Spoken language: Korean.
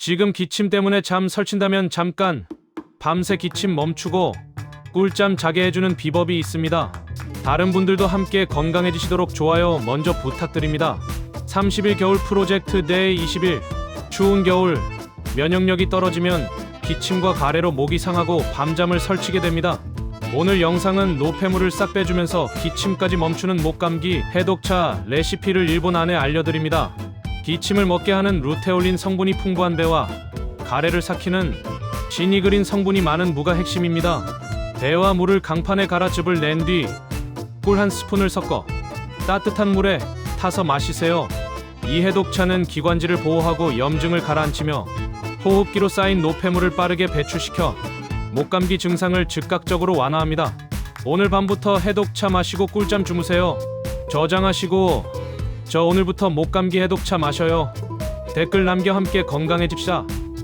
지금 기침 때문에 잠 설친다면 잠깐 밤새 기침 멈추고 꿀잠 자게 해주는 비법이 있습니다. 다른 분들도 함께 건강해지시도록 좋아요 먼저 부탁드립니다. 30일 겨울 프로젝트 데이 20일. 추운 겨울 면역력이 떨어지면 기침과 가래로 목이 상하고 밤잠을 설치게 됩니다. 오늘 영상은 노폐물을 싹 빼주면서 기침까지 멈추는 목감기 해독차 레시피를 1분 안에 알려드립니다. 기침을 먹게 하는 루테올린 성분이 풍부한 배와 가래를 삭히는 지니그린 성분이 많은 무가 핵심입니다. 배와 물을 강판에 갈아즙을 낸 뒤 꿀 한 스푼을 섞어 따뜻한 물에 타서 마시세요. 이 해독차는 기관지를 보호하고 염증을 가라앉히며 호흡기로 쌓인 노폐물을 빠르게 배출시켜 목감기 증상을 즉각적으로 완화합니다. 오늘 밤부터 해독차 마시고 꿀잠 주무세요. 저장하시고 저 오늘부터 목감기 해독차 마셔요. 댓글 남겨 함께 건강해집시다.